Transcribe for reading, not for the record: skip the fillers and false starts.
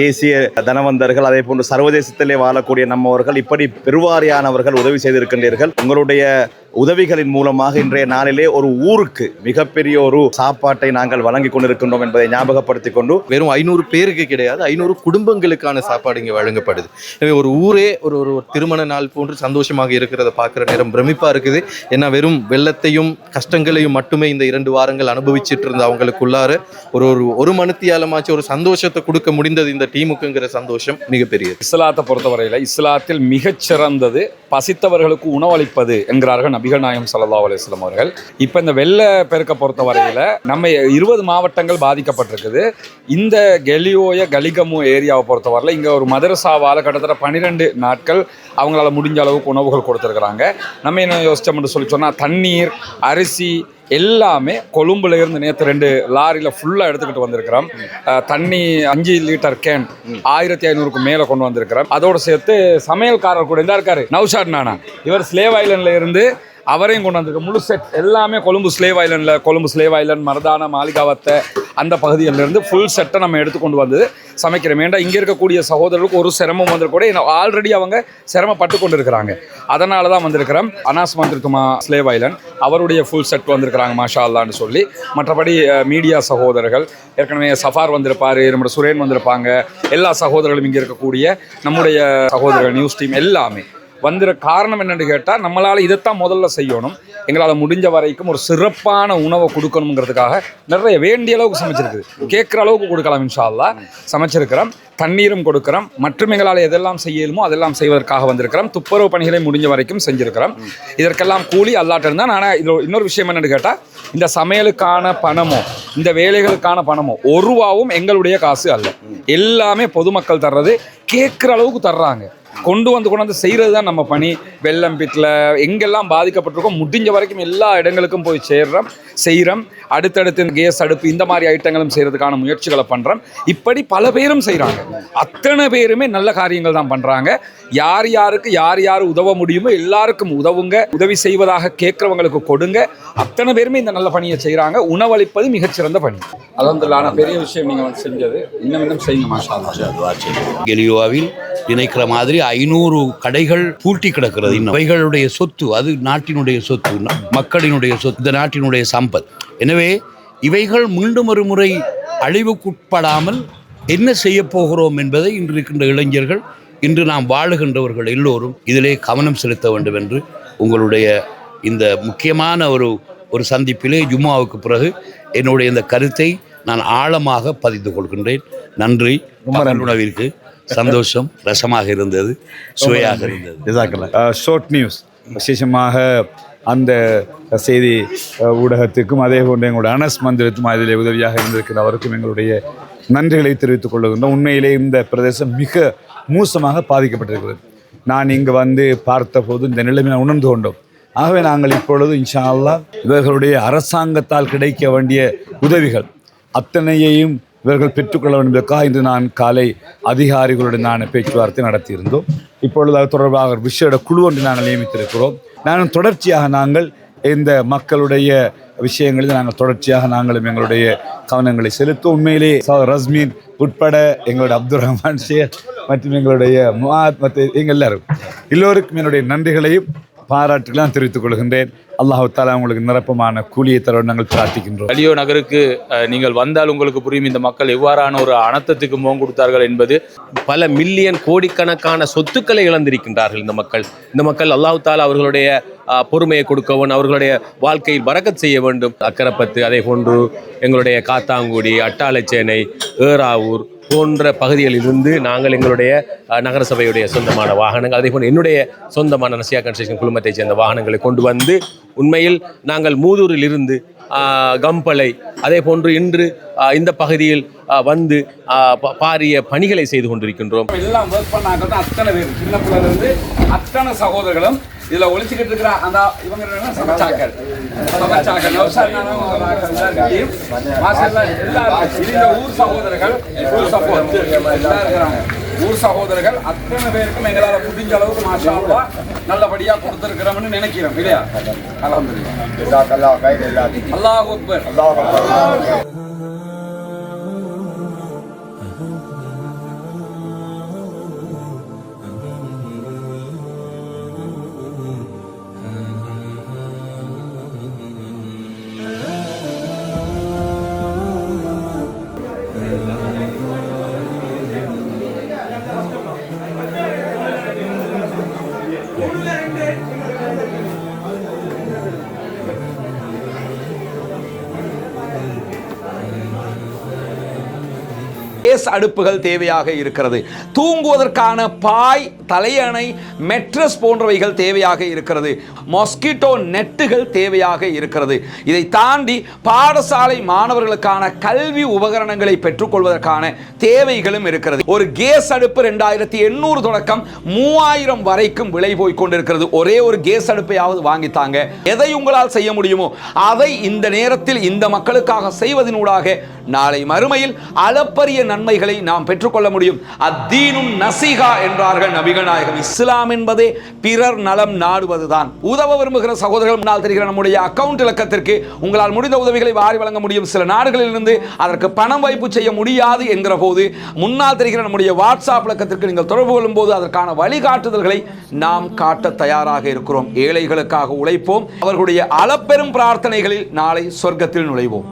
தேசிய தனவந்தர்கள், அதே போன்று சர்வதேசத்திலே வாழக்கூடிய நம்மவர்கள், இப்படி பெருவாரியானவர்கள் உதவி செய்திருக்கின்றீர்கள். உங்களுடைய உதவிகளின் மூலமாக இன்றைய நாளிலே ஒரு ஊருக்கு மிகப்பெரிய ஒரு சாப்பாட்டை நாங்கள் வழங்கி கொண்டிருக்கின்றோம் என்பதை ஞாபகப்படுத்திக் கொண்டு, வெறும் 500 பேருக்கு கிடையாது, 500 குடும்பங்களுக்கான சாப்பாடு இங்கே வழங்கப்படுது. எனவே ஒரு ஊரே ஒரு திருமண நாள் போன்று சந்தோஷமாக இருக்கிறத பார்க்குற நேரம் பிரமிப்பாக இருக்குது. ஏன்னா வெறும் வெள்ளத்தையும் கஷ்டங்களையும் மட்டுமே இந்த 2 வாரங்கள் அனுபவிச்சுட்டு இருந்த அவங்களுக்குள்ளார ஒரு மணித்தியாலமாச்சு ஒரு சந்தோஷத்தை கொடுக்க முடிந்தது இந்த டீமுக்குங்கிற சந்தோஷம் மிகப்பெரியது. இஸ்லாத்தை பொறுத்தவரையில் இஸ்லாத்தில் மிகச்சிறந்தது பசித்தவர்களுக்கு உணவளிப்பது என்கிறார்கள் நபிகள் நாயகம் ஸல்லல்லாஹு அலைஹி வஸல்லம் அவர்கள். இப்போ இந்த வெள்ள பெருக்க பொறுத்தவரையில் நம்ம 20 மாவட்டங்கள் பாதிக்கப்பட்டிருக்குது. இந்த கெலியோய கலிகமு ஏரியாவை பொறுத்தவரையில் இங்கே ஒரு மதரசாவால் கிட்டத்தட்ட 12 நாட்கள் அவங்களால முடிஞ்ச அளவுக்கு உணவுகள் கொடுத்துருக்குறாங்க. நம்ம என்ன யோசிச்சோம்னு சொன்னால் தண்ணீர், அரிசி எல்லாமே கொழும்புல இருந்து நேற்று 2 லாரியில் ஃபுல்லாக எடுத்துக்கிட்டு வந்திருக்கிறோம். தண்ணி 5 லிட்டர் கேன் 1500க்கு மேலே கொண்டு வந்திருக்கிறோம். அதோடு சேர்த்து சமையல்காரர் கூட இருந்தா இருக்காரு நௌஷாத் நானா, இவர் ஸ்லேவ் ஐலண்டில் இருந்து அவரையும் கொண்டு வந்திருக்க முழு செட் எல்லாமே கொழும்பு ஸ்லேவ் ஐலண்ட் மரதான மாளிகாவத்தை அந்த பகுதியிலிருந்து ஃபுல் செட்டை நம்ம எடுத்து கொண்டு வந்து சமைக்கிறோம். ஏன்டா இங்கே இருக்கக்கூடிய சகோதரர்களுக்கு ஒரு சிரமம் கூட ஆல்ரெடி அவங்க சிரமப்பட்டு கொண்டு இருக்கிறாங்க. அதனால தான் வந்திருக்கிறோம். அனாஸ் மந்திரித்துமா ஸ்லேவ் ஐலண்ட் அவருடைய ஃபுல் செட் வந்திருக்கிறாங்க மாஷா அல்லான்னு சொல்லி. மற்றபடி மீடியா சகோதரர்கள் ஏற்கனவே சஃபார் வந்திருப்பார், நம்முடைய சுரேன் வந்திருப்பாங்க. எல்லா சகோதரர்களும் இங்கே இருக்கக்கூடிய நம்முடைய சகோதரர்கள் நியூஸ் டீம் எல்லாமே வந்துற காரணம் என்னென்னு கேட்டால், நம்மளால் இதைத்தான் முதல்ல செய்யணும். எங்களால் முடிஞ்ச வரைக்கும் ஒரு சிறப்பான உணவை கொடுக்கணுங்கிறதுக்காக நிறைய வேண்டிய அளவுக்கு சமைச்சிருக்குது. கேட்குற அளவுக்கு கொடுக்கலாம் இன்ஷா அல்லாஹ். சமைச்சிருக்கிறோம், தண்ணீரும் கொடுக்குறோம். மற்றும் எங்களால் எதெல்லாம் செய்யலுமோ அதெல்லாம் செய்வதற்காக வந்திருக்கிறோம். துப்புரவு பணிகளை முடிஞ்ச வரைக்கும் செஞ்சுருக்கிறோம். இதற்கெல்லாம் கூலி அல்லாட்ட இருந்தால். ஆனால் இதில் இன்னொரு விஷயம் என்னென்னு கேட்டால், இந்த சமையலுக்கான பணமோ இந்த வேலைகளுக்கான பணமோ ஒரு ரூபாவும் எங்களுடைய காசு அல்ல. எல்லாமே பொதுமக்கள் தர்றது. கேட்குற அளவுக்கு தர்றாங்க. கொண்டு வந்து செய்கிறது தான் நம்ம பணி. வெள்ளம் பிட்டில் எங்கெல்லாம் பாதிக்கப்பட்டிருக்கோம் முடிஞ்ச வரைக்கும் எல்லா இடங்களுக்கும் போய் செய்கிறோம். அடுத்தடுத்து கேஸ் அடுப்பு இந்த மாதிரி ஐட்டங்களும் செய்கிறதுக்கான முயற்சிகளை பண்ணுறோம். இப்படி பல பேரும் செய்கிறாங்க. அத்தனை பேருமே நல்ல காரியங்கள் தான் பண்ணுறாங்க. யார் யாருக்கு உதவ முடியுமோ எல்லாருக்கும் உதவுங்க. உதவி செய்வதாக கேட்குறவங்களுக்கு கொடுங்க. அத்தனை பேருமே இந்த நல்ல பணியை செய்கிறாங்க. உணவளிப்பது மிகச்சிறந்த பணி. அல்ஹம்துலில்லாஹ். பெரிய விஷயம் நீங்கள் செஞ்சது. இன்னும் செய்யுங்க மாஷா அல்லாஹ். கெலியோவில் நினைக்கிற மாதிரி 500 கடைகள் பூட்டி கிடக்கிறது. இன்னும் அவைகளுடைய சொத்து, அது நாட்டினுடைய சொத்து, மக்களினுடைய சொத்து, இந்த நாட்டினுடைய சம்பத். எனவே இவைகள் மீண்டும் ஒரு முறை அழிவுக்குட்படாமல் என்ன செய்ய போகிறோம் என்பதை இன்று இருக்கின்ற இளைஞர்கள், இன்று நாம் வாழுகின்றவர்கள் எல்லோரும் இதிலே கவனம் செலுத்த வேண்டும் என்று உங்களுடைய இந்த முக்கியமான ஒரு சந்திப்பிலே ஜும்மாவுக்கு பிறகு என்னுடைய இந்த கருத்தை நான் ஆழமாக பதிந்து கொள்கின்றேன். நன்றி. உணவிற்கு சந்தோஷம், ரசமாக இருந்தது, சுவையாக இருந்தது. ஷார்ட் நியூஸ் விசேஷமாக அந்த செய்தி ஊடகத்துக்கும் அதே போன்று எங்களுடைய அனஸ் மந்திரத்தும் அதில் உதவியாக இருந்திருக்கிற அவருக்கும் எங்களுடைய நன்றிகளை தெரிவித்துக் கொள்ளுகின்றோம். உண்மையிலே இந்த பிரதேசம் மிக மோசமாக பாதிக்கப்பட்டிருக்கிறது. நான் இங்கு வந்து பார்த்தபோது இந்த நிலைமையை உணர்ந்து கொண்டோம். ஆகவே நாங்கள் இப்பொழுது இன்ஷா அல்லாஹ் இவர்களுடைய அரசாங்கத்தால் கிடைக்க வேண்டிய உதவிகள் அத்தனையையும் இவர்கள் பெற்றுக்கொள்ள வேண்டும் என்பதற்காக இன்று நான் காலை அதிகாரிகளுடன் நான் பேச்சுவார்த்தை நடத்தியிருந்தோம். இப்பொழுது அது தொடர்பாக விசேட குழு ஒன்று நாங்கள் நியமித்திருக்கிறோம். தொடர்ச்சியாக நாங்கள் இந்த மக்களுடைய விஷயங்களில் நாங்களும் எங்களுடைய கவனங்களை செலுத்தும். உண்மையிலே ரஸ்மீன் உட்பட எங்களுடைய அப்துல் ரஹ்மான் ஷேக் மற்றும் எங்களுடைய முஆத் மற்றும் எல்லோருக்கும் என்னுடைய நன்றிகளையும் பாராட்டுகளாம் தெரிவித்துக் கொள்கின்றேன். அல்லாஹ் தஆலா உங்களுக்கு நிரப்பமான கூலியை தர நாங்கள் பிரார்த்திக்கின்றோம். கலியோ நகருக்கு நீங்கள் வந்தால் உங்களுக்கு புரியும் இந்த மக்கள் எவ்வாறான ஒரு அனர்த்தத்துக்கு முகம் கொடுத்தார்கள் என்பது. பல மில்லியன் கோடிக்கணக்கான சொத்துக்களை இழந்திருக்கின்றார்கள் இந்த மக்கள். அல்லாஹ் தஆலா அவர்களுடைய பொறுமையை கொடுக்கவும் அவர்களுடைய வாழ்க்கையில் பரக்கத் செய்ய வேண்டும். அக்கரப்பத்து, அதே போன்று எங்களுடைய காத்தாங்குடி, அட்டாளச்சேனை, ஏறாவூர் போன்ற பகுதிகளிலிருந்து நாங்கள் எங்களுடைய நகரசபையுடைய சொந்தமான வாகனங்கள், அதே போன்று என்னுடைய சொந்தமான நசியா கன்ஸ்ட்ரக்ஷன் குழுமத்தைச் சேர்ந்த வாகனங்களை கொண்டு வந்து உண்மையில் நாங்கள் மூதூரில் இருந்து கம்பளை, அதே போன்று இன்று இந்த பகுதியில் வந்து பாரிய பணிகளை செய்து கொண்டிருக்கின்றோம். எல்லாம் ஒர்க் பண்ணாங்க தான் அத்தனை பேர், சின்ன பிள்ளைலேருந்து அத்தனை சகோதரர்களும் இதில் ஒழிச்சுக்கிட்டு இருக்கிற அந்த இவங்க சமைச்சாக்கள் ஊர் சகோதரர்கள் ஊர் சகோதரர்கள் அத்தனை பேருக்கும் எங்களால் முடிஞ்ச அளவுக்கு மாஷா அல்லாஹ் நல்லபடியாக கொடுத்துருக்கிறோம்னு நினைக்கிறோம் இல்லையா? அல்ஹம்துலில்லாஹ். அல்லாஹ் அக்பர். கேஸ் அடுப்புகள் தேவையாக இருக்கிறது. தூங்குவதற்கான பாய், தலையணை, மெட்ரஸ் போன்றவைகள் தேவையாக இருக்கிறது. மொஸ்கிட்டோ நெட்டுகள் தேவையாக இருக்கிறது. இதை தாண்டி பாடசாலை மாணவர்களுக்கான கல்வி உபகரணங்களை பெற்றுக்கொள்வதற்கான தேவைகளும் இருக்கிறது. ஒரு கேஸ் அடுப்பு 2800 தொடக்கம் 3000 வரைக்கும் விலை போய் கொண்டிருக்கிறது. ஒரே ஒரு கேஸ் அடுப்பையாவது வாங்கித்தாங்க. எதை உங்களால் செய்ய முடியுமோ அதை இந்த நேரத்தில் இந்த மக்களுக்காக செய்வதனூடாக நாளை மறுமையில் அளப்பரிய நன்மைகளை நாம் பெற்றுக்கொள்ள முடியும். அத்தீனுன் நசீஹா என்றார்கள் நபிகள் நாயகம். இஸ்லாம் என்பதே பிறர் நலம் நாடுவதுதான். உதவ விரும்புகிற சகோதரர்கள் முன்னால் தெரிகிற நம்முடைய அக்கவுண்ட் இலக்கத்திற்கு உங்களால் முடிந்த உதவிகளை வாரி வழங்க முடியும். சில நாடுகளில் இருந்து அதற்கு பணம் வைப்பு செய்ய முடியாது என்கிற போது முன்னால் தெரிகிற நம்முடைய வாட்ஸ்அப் இலக்கத்திற்கு நீங்கள் தொடர்பு கொள்ளும் போது அதற்கான வழிகாட்டுதல்களை நாம் காட்ட தயாராக இருக்கிறோம். ஏழைகளுக்காக உழைப்போம். அவர்களுடைய அளப்பெரும் பிரார்த்தனைகளில் நாளை சொர்க்கத்தில் நுழைவோம்.